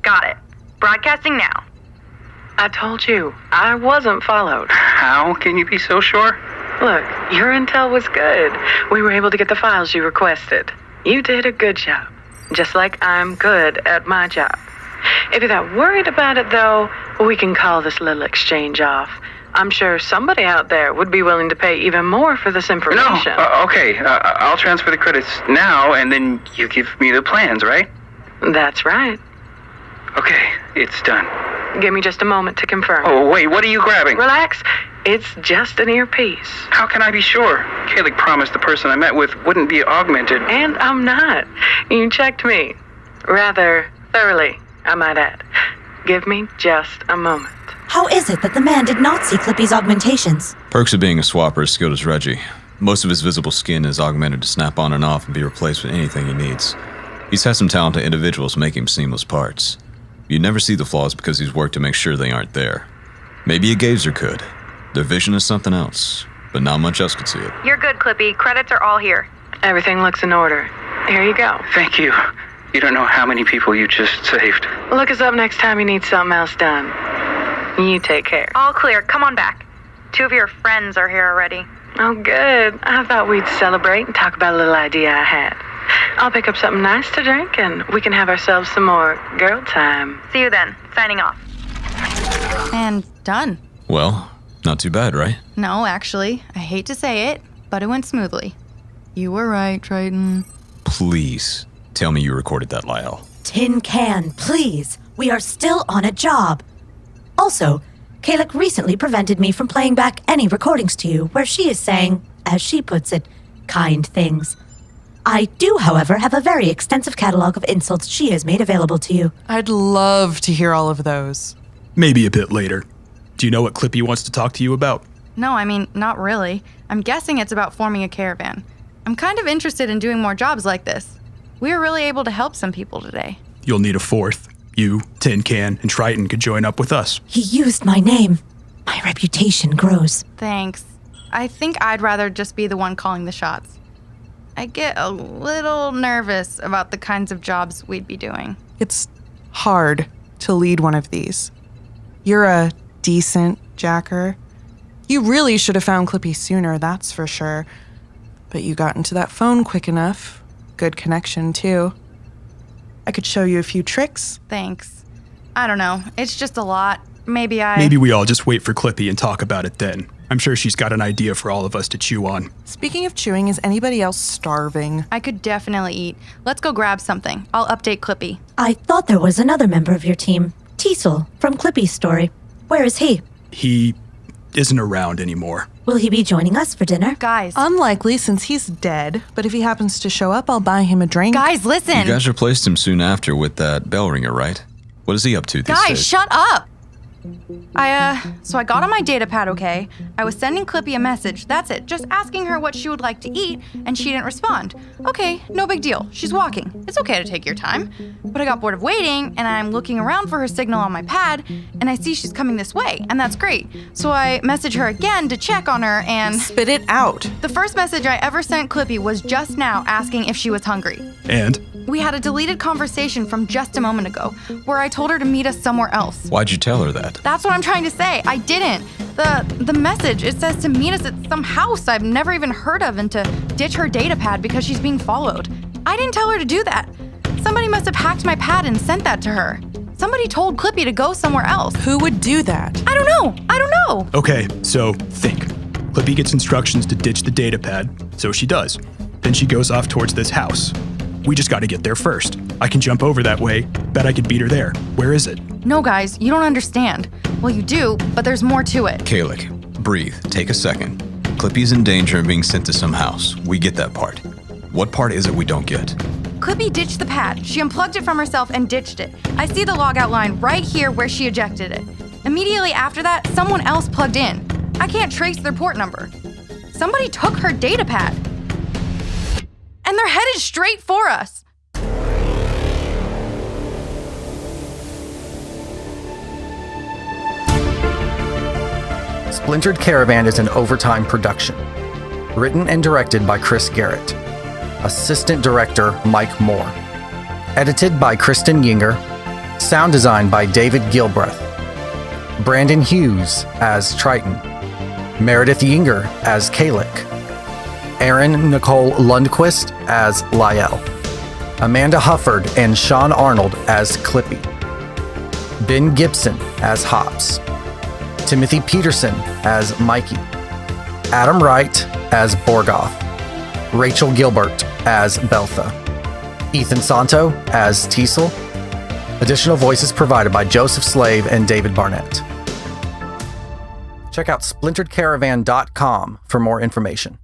Speaker 2: Got it. Broadcasting now.
Speaker 17: I told you, I wasn't followed.
Speaker 15: How can you be so sure?
Speaker 17: Look, your intel was good. We were able to get the files you requested. You did a good job, just like I'm good at my job. If you're that worried about it, though, we can call this little exchange off. I'm sure somebody out there would be willing to pay even more for this information.
Speaker 15: No, okay. I'll transfer the credits now, and then you give me the plans, right?
Speaker 17: That's right.
Speaker 15: Okay, it's done.
Speaker 17: Give me just a moment to confirm.
Speaker 15: Oh, wait, what are you grabbing?
Speaker 17: Relax. It's just an earpiece.
Speaker 15: How can I be sure? Kalik promised the person I met with wouldn't be augmented.
Speaker 17: And I'm not. You checked me. Rather thoroughly, I might add. Give me just a moment.
Speaker 4: How is it that the man did not see Clippy's augmentations?
Speaker 3: Perks of being a swapper as skilled as Reggie. Most of his visible skin is augmented to snap on and off and be replaced with anything he needs. He's had some talented individuals make him seamless parts. You never see the flaws because he's worked to make sure they aren't there. Maybe a Gazer could, Their vision is something else, but not much else could see it.
Speaker 10: You're good, Clippy. Credits are all here. Everything looks in order. Here you go.
Speaker 15: Thank you. You don't know how many people you just saved.
Speaker 10: Look us up next time you need something else done. You take care.
Speaker 2: All clear. Come on back. 2 of your friends are here already.
Speaker 10: Oh, good. I thought we'd celebrate and talk about a little idea I had. I'll pick up something nice to drink, and we can have ourselves some more girl time.
Speaker 2: See you then. Signing off. And done.
Speaker 3: Well, not too bad, right?
Speaker 2: No, actually, I hate to say it, but it went smoothly. You were right, Triton.
Speaker 3: Please, tell me you recorded that, Lyle.
Speaker 4: Tin Can, please. We are still on a job. Also, Kalik recently prevented me from playing back any recordings to you where she is saying, as she puts it, kind things. I do, however, have a very extensive catalog of insults she has made available to you.
Speaker 18: I'd love to hear all of those.
Speaker 11: Maybe a bit later. Do you know what Clippy wants to talk to you about?
Speaker 2: No, I mean, not really. I'm guessing it's about forming a caravan. I'm kind of interested in doing more jobs like this. We were really able to help some people today.
Speaker 11: You'll need a fourth. You, Tin Can, and Triton could join up with us.
Speaker 4: He used my name. My reputation grows.
Speaker 2: Thanks. I think I'd rather just be the one calling the shots. I get a little nervous about the kinds of jobs we'd be doing.
Speaker 18: It's hard to lead one of these. You're a decent jacker. You really should have found Clippy sooner, that's for sure. But you got into that phone quick enough. Good connection, too. I could show you a few tricks.
Speaker 2: Thanks. I don't know. It's just a lot. Maybe
Speaker 11: we all just wait for Clippy and talk about it then. I'm sure she's got an idea for all of us to chew on.
Speaker 18: Speaking of chewing, is anybody else starving?
Speaker 2: I could definitely eat. Let's go grab something. I'll update Clippy.
Speaker 4: I thought there was another member of your team, Teasel, from Clippy's story. Where is he?
Speaker 11: He isn't around anymore.
Speaker 4: Will he be joining us for dinner?
Speaker 2: Guys.
Speaker 18: Unlikely since he's dead, but if he happens to show up, I'll buy him a drink.
Speaker 2: Guys, listen.
Speaker 3: You guys replaced him soon after with that bell ringer, right? What is he up to these days?
Speaker 2: Guys, shut up! So I got on my data pad, okay? I was sending Clippy a message, that's it, just asking her what she would like to eat, and she didn't respond. Okay, no big deal, she's walking. It's okay to take your time. But I got bored of waiting, and I'm looking around for her signal on my pad, and I see she's coming this way, and that's great. So I message her again to check on her, and...
Speaker 18: Spit it out.
Speaker 2: The first message I ever sent Clippy was just now asking if she was hungry.
Speaker 11: And?
Speaker 2: We had a deleted conversation from just a moment ago, where I told her to meet us somewhere else.
Speaker 3: Why'd you tell her that?
Speaker 2: That's what I'm trying to say. I didn't. The message, it says to meet us at some house I've never even heard of and to ditch her data pad because she's being followed. I didn't tell her to do that. Somebody must have hacked my pad and sent that to her. Somebody told Clippy to go somewhere else.
Speaker 18: Who would do that?
Speaker 2: I don't know.
Speaker 11: Okay, so think. Clippy gets instructions to ditch the data pad, so she does. Then she goes off towards this house. We just gotta get there first. I can jump over that way. Bet I could beat her there. Where is it?
Speaker 2: No, guys, you don't understand. Well, you do, but there's more to it.
Speaker 3: Kalik, breathe. Take a second. Clippy's in danger of being sent to some house. We get that part. What part is it we don't get?
Speaker 2: Clippy ditched the pad. She unplugged it from herself and ditched it. I see the logout line right here where she ejected it. Immediately after that, someone else plugged in. I can't trace their port number. Somebody took her data pad. And they're headed straight for us.
Speaker 1: Splintered Caravan is an overtime production. Written and directed by Chris Garrett. Assistant director Mike Moore. Edited by Kristen Yinger. Sound design by David Gilbreth. Brandon Hughes as Triton. Meredith Yinger as Kalik. Erin Nicole Lundquist as Lyle. Amanda Hufford and Sean Arnold as Clippy. Ben Gibson as Hops. Timothy Peterson as Mikey. Adam Wright as Borgoff. Rachel Gilbert as Beltha. Ethan Santo as Teasel. Additional voices provided by Joseph Slave and David Barnett. Check out splinteredcaravan.com for more information.